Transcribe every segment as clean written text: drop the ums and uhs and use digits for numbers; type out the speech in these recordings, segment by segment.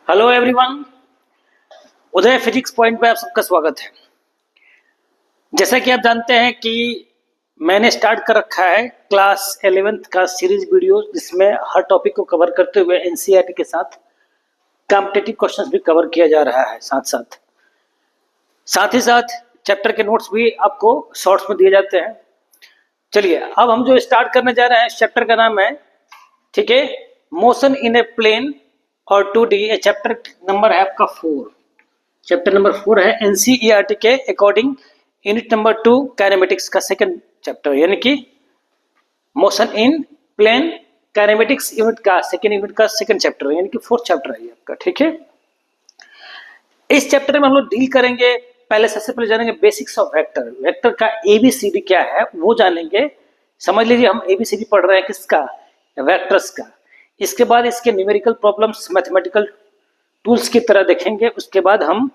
Hello everyone, उदय physics point पे आप सबका स्वागत है। जैसा कि आप जानते हैं कि मैंने स्टार्ट कर रखा है क्लास 11th का सीरीज वीडियो, जिसमें हर टॉपिक को कवर करते हुए एनसीईआरटी के साथ कॉम्पिटिटिव क्वेश्चंस भी कवर किया जा रहा है। साथ ही साथ चैप्टर के नोट्स भी आपको शॉर्ट्स में दिए जाते हैं। चलिए, अब हम जो स्टार्ट करने जा रहे हैं, चैप्टर का नाम है, ठीक है, मोशन इन ए प्लेन और 2D। ये चैप्टर नंबर है आपका 4। चैप्टर नंबर 4 है एनसीईआरटी के अकॉर्डिंग यूनिट नंबर 2 काइनेमेटिक्स का सेकंड चैप्टर, यानी कि motion in plane kinematics unit का सेकंड चैप्टर, यानी कि 4th चैप्टर है ये आपका। ठीक है, इस चैप्टर में हम लोग डील करेंगे, सबसे पहले जानेंगे बेसिक्स ऑफ वेक्टर। वेक्टर का एबीसीडी क्या है वो जानेंगे। समझ लीजिए, हम एबीसीडी पढ़ रहे हैं किसका? वेक्टर्स का। इसके बाद इसके न्यूमेरिकल प्रॉब्लम्स मैथमेटिकल टूल्स की तरह देखेंगे। उसके बाद हम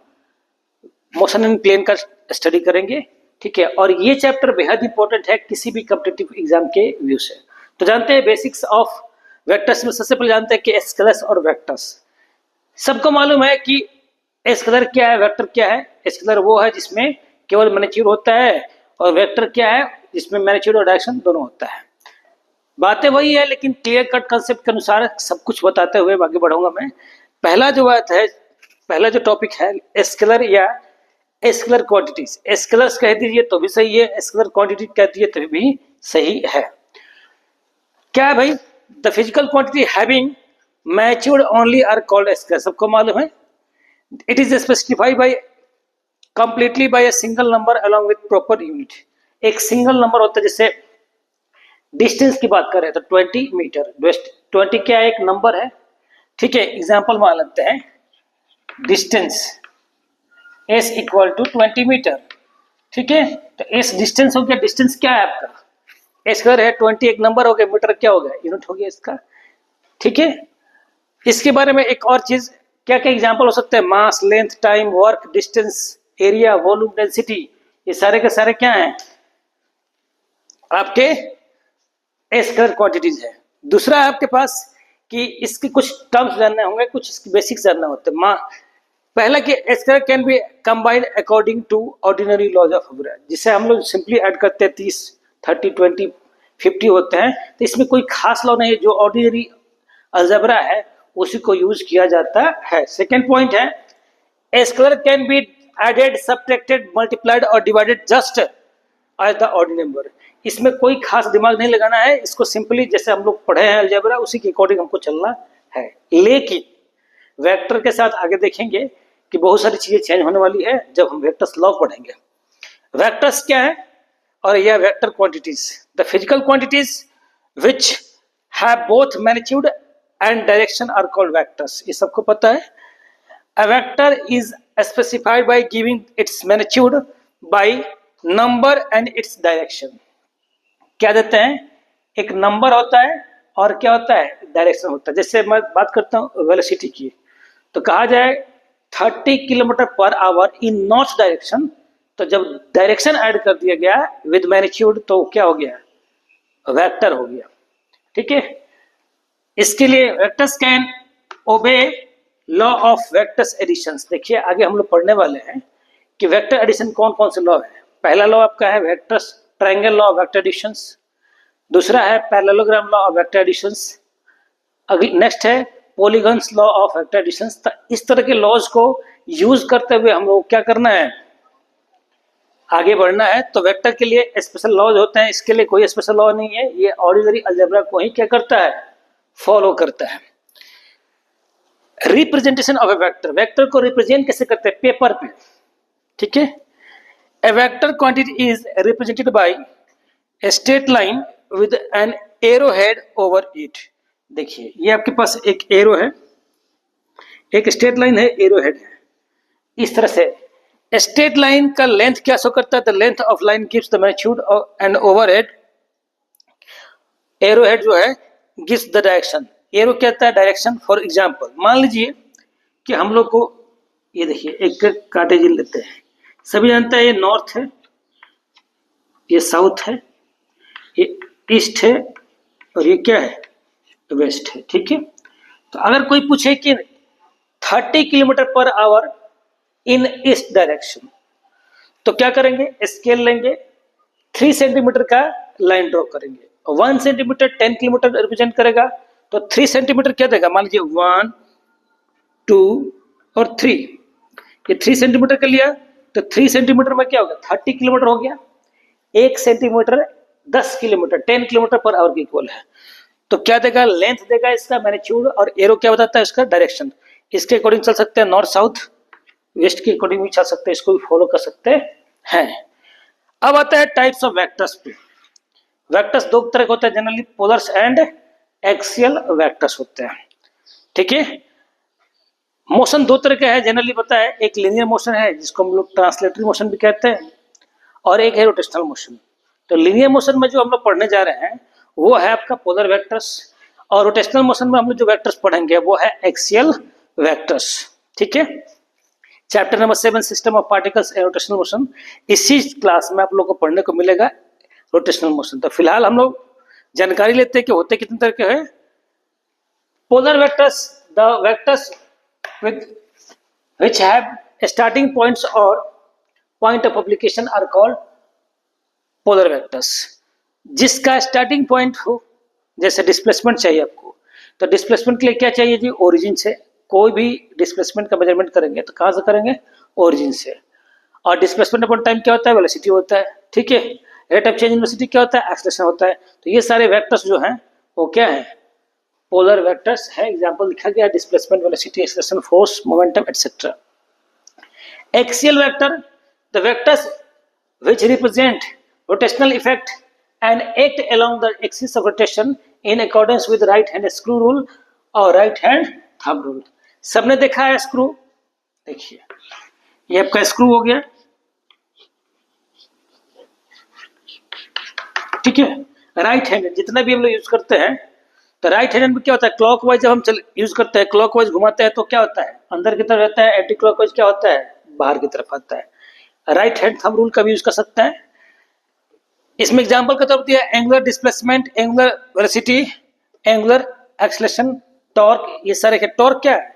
मोशन इन प्लेन का स्टडी करेंगे। ठीक है, और ये चैप्टर बेहद इंपॉर्टेंट है किसी भी कॉम्पिटिटिव एग्जाम के व्यू से। तो जानते हैं बेसिक्स ऑफ वेक्टर्स में सबसे पहले जानते हैं कि स्केलर्स और वेक्टर्स। सबको मालूम है कि स्केलर क्या है, वेक्टर क्या है। स्केलर वो है जिसमें केवल मैग्नीट्यूड होता है, और वेक्टर क्या है जिसमें मैग्नीट्यूड और डायरेक्शन दोनों होता है। बातें वही है, लेकिन क्लियर कट कंसेप्ट के अनुसार सब कुछ बताते हुए आगे बढ़ूंगा मैं। पहला जो टॉपिक है स्केलर या स्केलर क्वांटिटीज। स्केलर्स कह दीजिए तो भी सही है, स्केलर क्वांटिटी कह दीजिए तो भी सही है। क्या है भाई? The physical quantity having matured only are called scalar. सबको मालूम है, it is specified by completely by a single number along with proper unit. एक सिंगल नंबर होता है, जैसे डिस्टेंस की बात करें तो 20 मीटर। 20 क्या एक नंबर है, ठीक है। एग्जांपल मान लेते हैं, distance s equal to 20 metre. ठीक है, तो s डिस्टेंस हो गया। डिस्टेंस क्या है आपका? s स्क्वायर है, 20 एक नंबर हो गया, मीटर क्या हो गया? यूनिट हो गया इसका। ठीक है, इसके बारे में एक और चीज, क्या क्या एग्जांपल हो सकते हैं? Mass, length, time, work, distance, area, volume, density, ये सारे के सारे क्या हैं? आपके स्केलर क्वांटिटीज है। दूसरा है आपके पास कि इसके कुछ टर्म्स जानने होंगे, कुछ इसके बेसिक्स जानना होते हैं। पहला कि scalar can be combined according to ordinary laws of algebra, जिसे हम लोग सिंपली ऐड करते हैं। 30, 30, 20, 50 होते हैं, तो इसमें कोई खास लॉ नहीं है। जो ऑर्डिनरी अलजेब्रा है उसी को यूज किया जाता है। सेकेंड पॉइंट है scalar can be added, subtracted, multiplied और divided just as the ordinary number. इसमें कोई खास दिमाग नहीं लगाना है, इसको सिंपली जैसे हम लोग पढ़े हैं अलजेब्रा उसी के अकॉर्डिंग हमको चलना है। लेकिन वेक्टर के साथ आगे देखेंगे कि बहुत सारी चीजें चेंज होने वाली है जब हम वेक्टर्स लॉ पढ़ेंगे। वेक्टर्स क्या है? और यह vector quantities, the physical quantities which have both magnitude and direction are called vectors. ये सबको पता है। A vector is specified by giving its magnitude by number and its direction. क्या देते हैं? एक नंबर होता है और क्या होता है? डायरेक्शन होता है। जैसे मैं बात करता हूँ वेलोसिटी की, तो कहा जाए 30 किलोमीटर पर आवर इन नॉर्थ डायरेक्शन, तो जब डायरेक्शन ऐड कर दिया गया विद मैग्नीट्यूड तो क्या हो गया? वेक्टर हो गया। ठीक है, इसके लिए vectors can obey law of vectors additions. देखिए, आगे हम लोग पढ़ने वाले हैं कि वेक्टर एडिशन कौन कौन से लॉ है। पहला लॉ आपका है vectors triangle law of vector additions. दूसरा है parallelogram law of vector additions. Next है polygons law of vector additions. इस तरह के लॉज को यूज करते हुए हम लोग क्या करना है? आगे बढ़ना है। तो वेक्टर के लिए स्पेशल लॉज होते हैं, इसके लिए कोई स्पेशल लॉ नहीं है। ये ऑर्डिनरी अलजेब्रा को ही क्या करता है? फॉलो करता है। Representation of A vector, vector को रिप्रेजेंट कैसे करते हैं? पेपर पे। ठीक है, a vector quantity is represented by a straight line with an arrow head over it. देखिए, ये आपके पास एक एरो है, एक स्ट्रेट लाइन है, एरो हेड है। इस तरह से स्ट्रेट लाइन का लेंथ क्या शो करता है? The length of line gives the magnitude and overhead. Arrow head जो है गिव्स द डायरेक्शन। एरो कहता है डायरेक्शन। फॉर एग्जांपल, मान लीजिए कि हम लोग को, ये देखिए, एक कार्टेशियन लेते हैं। सभी जानते हैं ये नॉर्थ है, ये साउथ है, ये ईस्ट है, और ये क्या है? वेस्ट है। ठीक है, तो अगर कोई पूछे कि 30 किलोमीटर पर आवर इन इस डायरेक्शन। तो क्या करेंगे, स्केल लेंगे, 3 सेंटीमीटर का लाइन ड्रॉ करेंगे, 1 सेंटीमीटर 10 किलोमीटर रिप्रेजेंट करेगा, तो 3 सेंटीमीटर क्या देगा, मान लीजिए 1 2 और 3, ये 3 सेंटीमीटर का लिया, तो 3 सेंटीमीटर में क्या होगा, 30 किलोमीटर हो गया। 1 centimetre 10 kilometre 10 kilometre per hour के इक्वल है। तो क्या देगा, लेंथ देगा इसका, मैग्नीट्यूड, और एरो क्या बताता है इसका, डायरेक्शन। इसके अकॉर्डिंग चल सकते हैं, नॉर्थ साउथ वेस्ट के अकॉर्डिंग भी चल सकते हैं, इसको भी फॉलो कर सकते हैं। अब आता है टाइप्स ऑफ वेक्टर्स पे। वेक्टर्स दो तरह के होते हैं जनरली, पोलर्स एंड एक्सियल वेक्टर्स होते हैं। ठीक है, मोशन दो तरह का है जनरली पता है, एक लीनियर मोशन है जिसको हम लोग ट्रांसलेटरी मोशन भी कहते हैं, और एक है रोटेशनल मोशन। तो लीनियर मोशन में जो हम लोग पढ़ने जा रहे हैं वो है आपका पोलर वेक्टर्स, और रोटेशनल मोशन में हम लोग जो वेक्टर्स पढ़ेंगे वो है एक्सियल वेक्टर्स। ठीक है, chapter number 7 system of particles and rotational motion, इसी क्लास में आप लोग को पढ़ने को मिलेगा रोटेशनल मोशन। तो फिलहाल हम लोग जानकारी लेते हैं कि होते कितने तरह के हैं। Polar vectors, the vectors which have starting points or point of application are called polar vectors। जिसका स्टार्टिंग पॉइंट हो, जैसे डिस्प्लेसमेंट चाहिए आपको, तो डिस्प्लेसमेंट के लिए क्या चाहिए जी, ओरिजिन से। कोई भी डिस्प्लेसमेंट का मेजरमेंट करेंगे तो कहाँ से करेंगे, ओरिजिन से। और डिस्प्लेसमेंट अपॉन टाइम क्या होता है, वेलोसिटी होता है। ठीक है, rate of change in velocity क्या होता है, एक्सेलरेशन होता है। तो ये सारे वेक्टर्स जो हैं वो क्या है, पोलर वेक्टर्स है। एग्जांपल लिखा गया, displacement, velocity, acceleration, force, momentum etcetera. Axial vector, the vectors which represent rotational effect and act along the axis of rotation in accordance with right hand screw rule और right hand thumb rule। सबने देखा है screw, देखिए ये आपका screw हो गया। ठीक है, राइट हैंड जितना भी हम लोग यूज करते हैं, तो राइट हैंड में क्या होता है, क्लॉकवाइज जब हम यूज करते हैं, क्लॉकवाइज घुमाते हैं तो क्या होता है, अंदर की तरफ रहता है, एंटी क्लॉकवाइज क्या होता है, बाहर की तरफ आता है। राइट हैंड थंब रूल का भी यूज कर सकते हैं। इसमें एग्जांपल का तौर दिया, angular displacement, angular velocity, angular acceleration, torque. ये सारे के टॉर्क क्या है,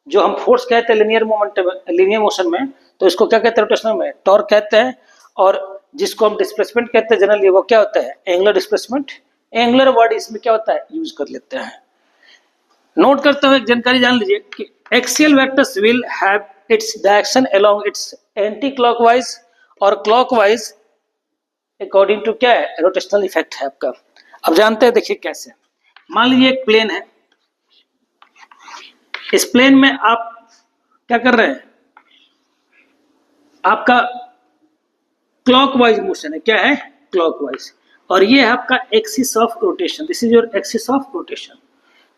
जो हम फोर्स कहते हैं लीनियर मोमेंटम, लीनियर मोशन में, तो इसको क्या कहते हैं रोटेशनल में, टॉर्क कहते हैं। और जिसको हम डिस्प्लेसमेंट कहते हैं जनरली, वो क्या होता है, एंगुलर डिस्प्लेसमेंट। एंगुलर वर्ड इसमें क्या होता है, यूज कर लेते हैं। नोट करते हुए एक जानकारी जान लीजिए कि axial vectors will have its direction along it's anti clockwise और क्लॉकवाइज अकॉर्डिंग टू क्या है, रोटेशनल इफेक्ट है आपका। अब जानते हैं, देखिए कैसे। मान लीजिए एक प्लेन है, इस प्लेन में आप क्या कर रहे हैं, आपका क्लॉकवाइज मोशन है, क्या है, क्लॉकवाइज, और ये है आपका axis of rotation, this is your axis of rotation.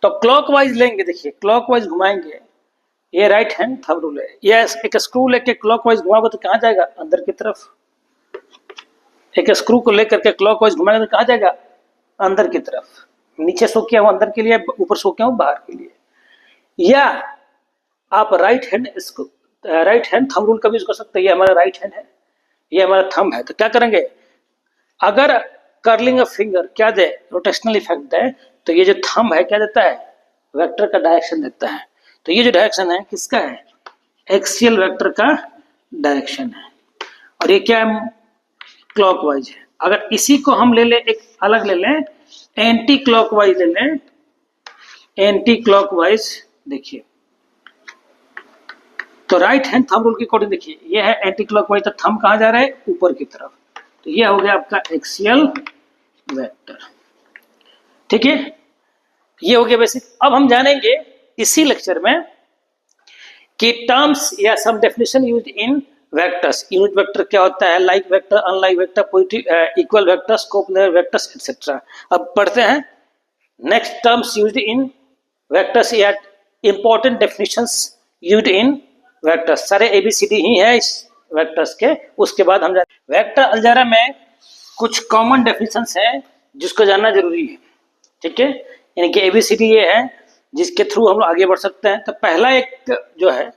तो क्लॉकवाइज लेंगे, देखिए क्लॉकवाइज घुमाएंगे, ये राइट हैंड थंब रूल है। ये एक स्क्रू लेके क्लॉकवाइज घुमाओगे तो कहाँ जाएगा, अंदर की तरफ। एक स्क्रू को लेकर के क्लॉकवाइज घुमाएंगे तो कहाँ जाएगा, अंदर की तरफ। नीचे सो किया हूं अंदर के लिए, ऊपर सो किया हूं बाहर के लिए। या आप राइट हैंड थंब रूल का भी यूज कर सकते हैं। ये हमारा राइट हैंड है, ये हमारा थंब है, तो क्या करेंगे, अगर कर्लिंग ऑफ फिंगर क्या दे, रोटेशनल इफेक्ट दे, तो ये जो थंब है क्या देता है, वेक्टर का डायरेक्शन देता है। तो ये जो डायरेक्शन है किसका है, एक्सियल वेक्टर का डायरेक्शन है, और ये क्या है, क्लॉकवाइज है। अगर इसी को हम ले ले, एक अलग ले लें, एंटी क्लॉकवाइज ले लें, एंटी क्लॉकवाइज, देखिए तो राइट हैंड थंब रूल के अकॉर्डिंग देखिए, ये है एंटी क्लॉकवाइज, तो थंब कहाँ जा रहा है, ऊपर की तरफ। तो ये हो गया आपका एक्सियल वेक्टर। ठीक है, ये हो गया बेसिक। अब हम जानेंगे इसी लेक्चर में कि टर्म्स या some definition used in vectors. Unit vector क्या होता है, like vector, unlike vector, positive equal vector, scope vectors etcetera. अब पढ़ते हैं next terms used in vectors या important definitions used in vectors. सारे एबीसीडी ही है इस वेक्टर्स के। उसके बाद हम वेक्टर अलजेब्रा में कुछ कॉमन डेफिनेशंस हैं जिसको जानना जरूरी है। ठीक है, यानी कि एबीसीडी ये है जिसके थ्रू हम लोग आगे बढ़ सकते हैं। तो पहला एक जो है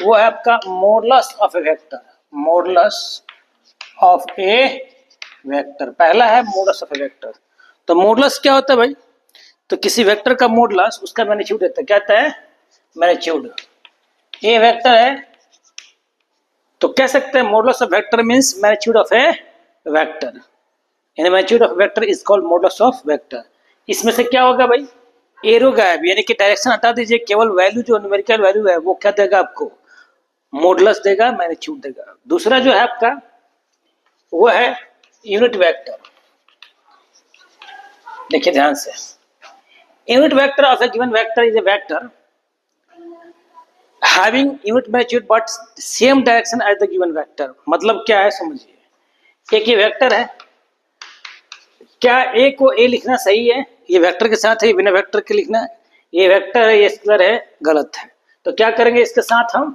वो है आपका modulus of A vector. Modulus of A vector पहला है, मॉडुलस ऑफ ए वेक्टर। तो मॉडुलस क्या होता है भाई, तो किसी वेक्टर का मॉडुलस उसका मैग्नीट्यूड देता है, क्या होता है, मैग्नीट्यूड। ए वेक्टर है तो कह सकते हैं modulus of vector means magnitude of A vector, यानी magnitude of vector is called modulus of vector. इसमें से क्या होगा भाई, एरो गायब, यानी कि डायरेक्शन हटा दीजिए, केवल वैल्यू जो न्यूमेरिकल वैल्यू है वो क्या देगा आपको, मॉडुलस देगा, मैग्नीट्यूड देगा। दूसरा जो है आपका वो है यूनिट वेक्टर। देखिए ध्यान से, unit vector of A given vector is a vector having unit magnitude but same direction as the given vector। मतलब क्या है समझिए, एक ये वेक्टर है, क्या ए को ए लिखना सही है, ये वेक्टर के साथ है, बिना वेक्टर के लिखना है, ये वेक्टर है, ये स्केलर है, गलत है। तो क्या करेंगे, इसके साथ हम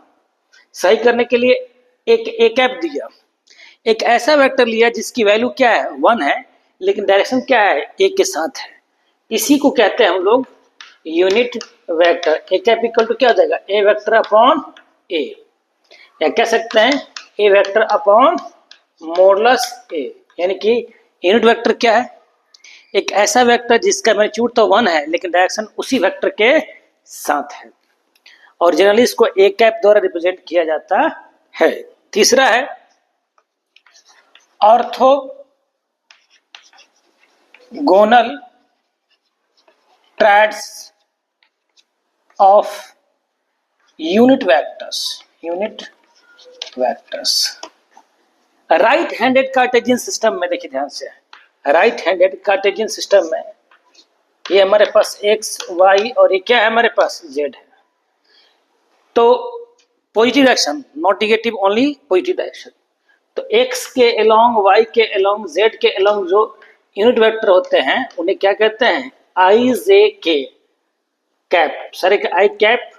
सही करने के लिए एक ए कैप दिया, एक ऐसा वेक्टर लिया जिसकी वैल्यू क्या है 1 है, लेकिन डायरेक्शन क्या है ए के साथ है, इसी को कहते हैं हम लोग unit vector. A cap equal to क्या हो जाएगा, ए वेक्टर अपॉन ए, या कह सकते हैं ए वेक्टर अपॉन मॉडुलस ए। यानी कि यूनिट वेक्टर क्या है, एक ऐसा वेक्टर जिसका मैग्नीट्यूड तो 1 है लेकिन डायरेक्शन उसी वेक्टर के साथ है, और जनरली इसको ए कैप द्वारा रिप्रेजेंट किया जाता है। तीसरा है orthogonal ट्रैड्स of unit vectors. Unit vectors right handed Cartesian system में, देखिए ध्यान से, राइट हैंडेड कार्टेशियन सिस्टम में ये हमारे पास एक्स वाई और ये क्या है हमारे पास जेड है, तो positive direction, not negative, only positive direction. तो एक्स के अलोंग, वाई के अलोंग, जेड के अलोंग जो यूनिट वेक्टर होते हैं उन्हें क्या कहते हैं, आई जे के कैप, सारे आई कैप,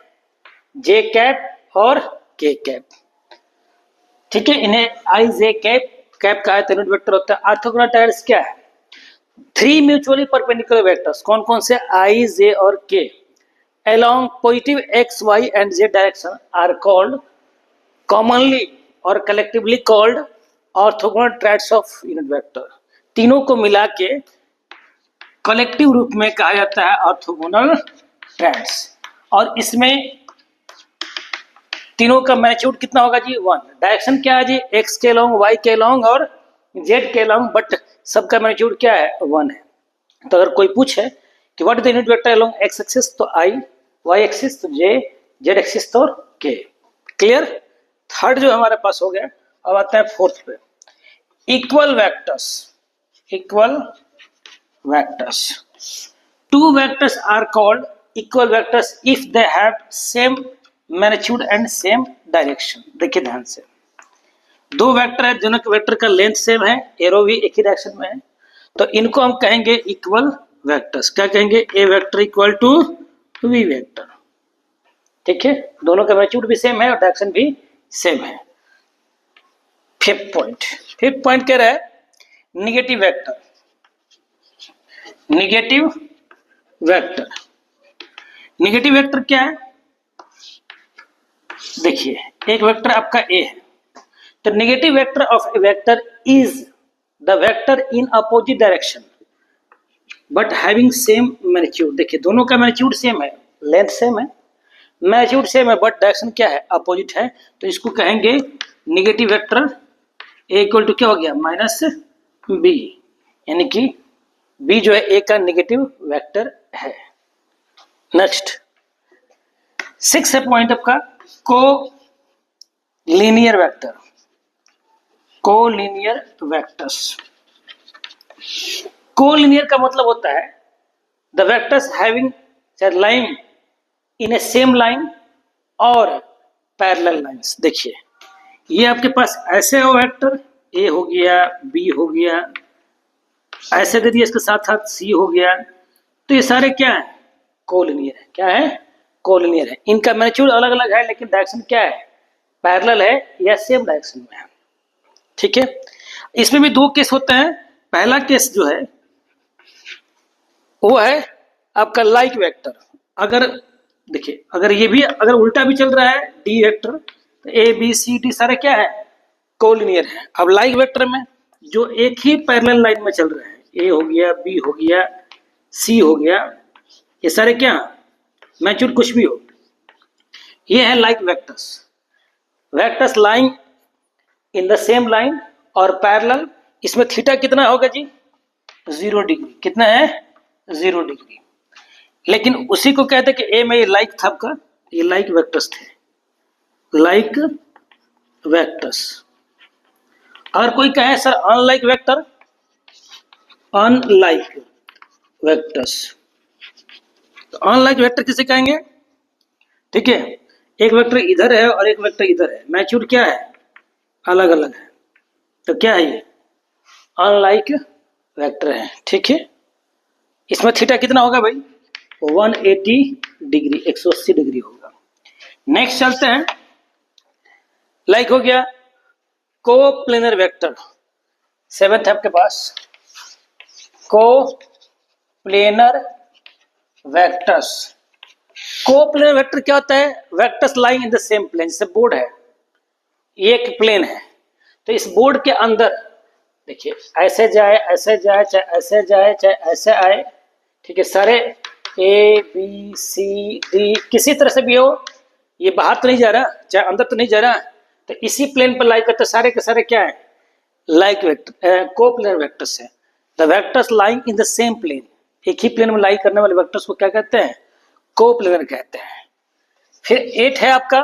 जे कैप और के कैप, ठीक है, इन्हें आई जे कैप कैप का यूनिट वेक्टर होता है। ऑर्थोगोनल ट्रायड्स क्या है, 3 म्यूचुअली परपेंडिकुलर वेक्टर्स, कौन कौन से, आई जे और के, along positive x y and z direction are called commonly or collectively called orthogonal triads of unit vector। तीनों को मिला के कलेक्टिव रूप में कहा जाता है ऑर्थोगोनल ट्रैड्स, और इसमें तीनों का मैग्नीट्यूड कितना होगा जी 1, डायरेक्शन क्या है जी x के अलोंग, y के अलोंग और z के अलोंग, बट सबका मैग्नीट्यूड क्या है 1 है। तो अगर कोई पूछे कि what is the unit vector along x axis तो i, y एक्सिस तो j, z एक्सिस तो k। क्लियर। थर्ड जो हमारे पास हो गया, अब आता है फोर्थ पे, equal vectors. Equal vectors, 2 vectors are called equal vectors if they have same magnitude and same direction. देखिए ध्यान से, 2 वेक्टर है, दोनों के वेक्टर का लेंथ सेम है, एरो भी एक ही डायरेक्शन में है, तो इनको हम कहेंगे इक्वल वेक्टर्स। क्या कहेंगे, A vector equal to V vector, ठीक है, दोनों का मैग्नीट्यूड भी सेम है और डायरेक्शन भी सेम है। फिफ्थ पॉइंट कह रहा है negative vector. Negative vector, negative vector क्या है, देखिए एक वेक्टर आपका ए है, तो negative vector of A vector is the vector in opposite direction but having same magnitude. देखिए दोनों का मैग्नीट्यूड सेम है, लेंथ सेम है, मैग्नीट्यूड सेम है, बट डायरेक्शन क्या है अपोजिट है, तो इसको कहेंगे negative vector. A equal to क्या हो गया माइनस बी, यानी कि बी जो है ए का नेगेटिव वेक्टर है। नेक्स्ट 6 है पॉइंट आपका को linear vector. Collinear vectors, collinear का मतलब होता है the vectors having line in A same line और पैरेलल लाइंस। देखिए ये आपके पास ऐसे हो वेक्टर, ए हो गया, बी हो गया, ऐसे दे दिया, इसके साथ साथ सी हो गया, तो ये सारे क्या है कोलिनियर है। क्या है, कोलिनियर है। इनका मैग्नीट्यूड अलग अलग है लेकिन डायरेक्शन क्या है, पैरेलल है या सेम डायरेक्शन में है, ठीक है। इसमें भी 2 केस होते हैं। पहला केस जो है वो है आपका लाइक वेक्टर। अगर देखिए अगर ये भी अगर उल्टा भी चल रहा है डी वेक्टर, तो ए बी सी डी सारे क्या है कोलिनियर है। अब लाइक वेक्टर में जो एक ही पैरेलल लाइन में चल रहा है, ए हो गया, बी हो गया, सी हो गया, ये सारे क्या मैग्नीट्यूड कुछ भी हो, ये है like vectors, vectors lying in the same line और पैरेलल। इसमें थीटा कितना होगा जी? 0 डिग्री। कितना है? 0 डिग्री। लेकिन उसी को कहते कि ए में ये लाइक था आपका, ये लाइक वेक्टर्स थे, लाइक वेक्टर्स। अगर कोई कहे sir unlike vector, unlike vectors, तो अनलाइक वेक्टर किसे कहेंगे? ठीक है, एक वेक्टर इधर है और एक वेक्टर इधर है, मैच्योर क्या है? अलग अलग है, तो क्या है ये? अनलाइक वेक्टर है। ठीक है, इसमें थीटा कितना होगा भाई? 180 डिग्री, 180 डिग्री होगा। नेक्स्ट चलते हैं, लाइक हो गया को प्लेनर वेक्टर। 7th है आपके पास, coplanar vectors. Coplanar vector क्या होता है? Vectors lying in the same plane. जैसे बोर्ड है, ये एक प्लेन है, तो इस बोर्ड के अंदर देखिए ऐसे जाए, ऐसे जाए, चाहे ऐसे जाए, चाहे ऐसे आए, ठीक है, सारे ए बी सी डी किसी तरह से भी हो, ये बाहर तो नहीं जा रहा, चाहे अंदर तो नहीं जा रहा, तो इसी प्लेन पर लाइक करते सारे के सारे क्या है? Like vector, coplanar vectors है। The vectors lying in the same plane, एक ही प्लेन में लाइक करने वाले वेक्टर्स को क्या कहते हैं? को प्लेनर कहते हैं। फिर 8 है आपका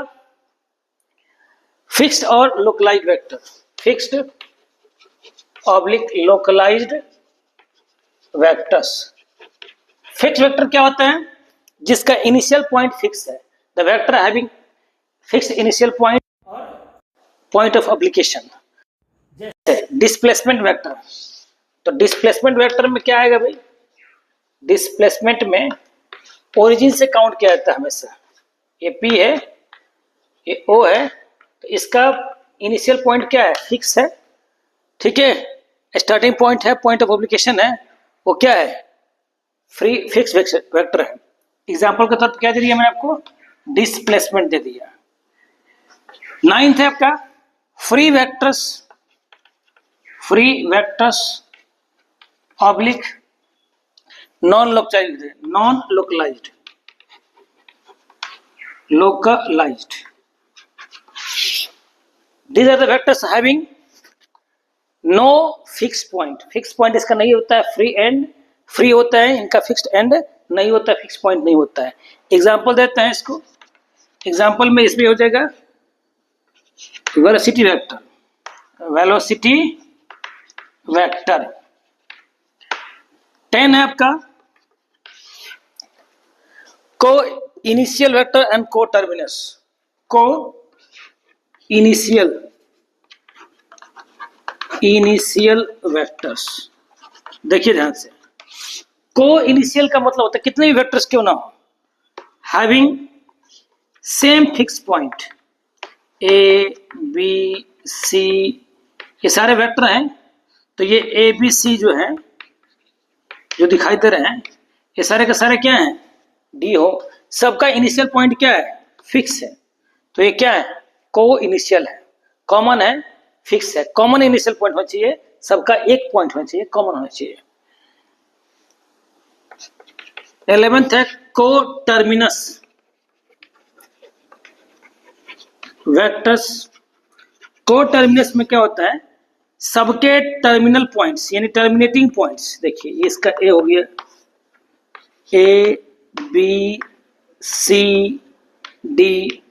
फिक्स्ड और localised vector. Fixed oblique localised vectors. Fixed vector क्या होता है? जिसका इनिशियल पॉइंट फिक्स है। The vector having fixed initial point और पॉइंट ऑफ एप्लीकेशन। जैसे डिस्प्लेसमेंट वेक्टर, तो डिस्प्लेसमेंट वेक्टर में क्या आएगा भाई? डिस्प्लेसमेंट में ओरिजिन से काउंट किया जाता है हमेशा। ये P है, ये O है, तो इसका इनिशियल पॉइंट क्या है? फिक्स है। ठीक है, स्टार्टिंग पॉइंट है, पॉइंट ऑफ एप्लीकेशन है, वो क्या है? फ्री फिक्स वेक्टर है। एग्जांपल के तौर पर क्या दे दिया मैंने आपको? डिस्प्लेसमेंट दे दिया। 9th है आपका free vectors. Free vectors oblique non localised, non localised, localised. These are the vectors having no fixed point. Fixed point इसका नहीं होता है, फ्री एंड फ्री होता है, इनका फिक्स्ड एंड नहीं होता है, फिक्स पॉइंट नहीं होता है। एग्जांपल देते हैं इसको। एग्जांपल में इसमें हो जाएगा वेलोसिटी वेक्टर, वेलोसिटी वेक्टर। 10 है आपका को इनिशियल वेक्टर एंड को टर्मिनस। को इनिशियल वेक्टर्स, देखिए ध्यान से। को इनिशियल का मतलब होता है कितने भी वेक्टर्स क्यों ना हो, having same fix point A B C, ये सारे वेक्टर हैं, तो ये ए बी सी जो है, जो दिखाई दे रहे हैं, ये सारे के सारे क्या हैं? डी हो, सबका इनिशियल पॉइंट क्या है? फिक्स है, तो ये क्या है? को इनिशियल है, कॉमन है, फिक्स है। कॉमन इनिशियल पॉइंट होना चाहिए, सबका एक पॉइंट होना चाहिए, कॉमन होना चाहिए। 11th है को टर्मिनस वेक्टर्स। को टर्मिनस में क्या होता है? सबके टर्मिनल पॉइंट्स यानी टर्मिनेटिंग पॉइंट्स। देखिए ये इसका ए हो गया, ए बी सी डी,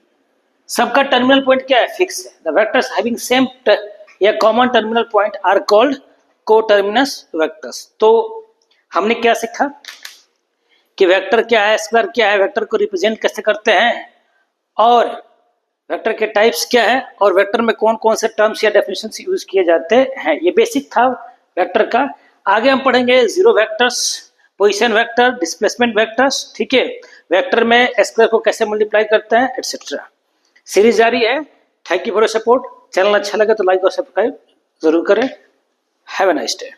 सबका टर्मिनल पॉइंट क्या है? फिक्स है। द वेक्टर्स हैविंग सेम या common terminal point are called coterminous vectors. तो हमने क्या सीखा कि वेक्टर क्या है, स्क्वायर क्या है, वेक्टर को रिप्रेजेंट कैसे करते हैं, और वेक्टर के टाइप्स क्या है, और वेक्टर में कौन कौन से टर्म्स या डेफिनेशंस यूज किए जाते हैं। ये बेसिक था वेक्टर का। आगे हम पढ़ेंगे zero vectors, position vector, displacement vectors. ठीक है, वेक्टर में स्क्वायर को कैसे मल्टीप्लाई करते हैं, एटसेट्रा। सीरीज जारी है। Thank you for your support. Channel अच्छा लगे तो लाइक और सब्सक्राइब जरूर करें। Have a nice day.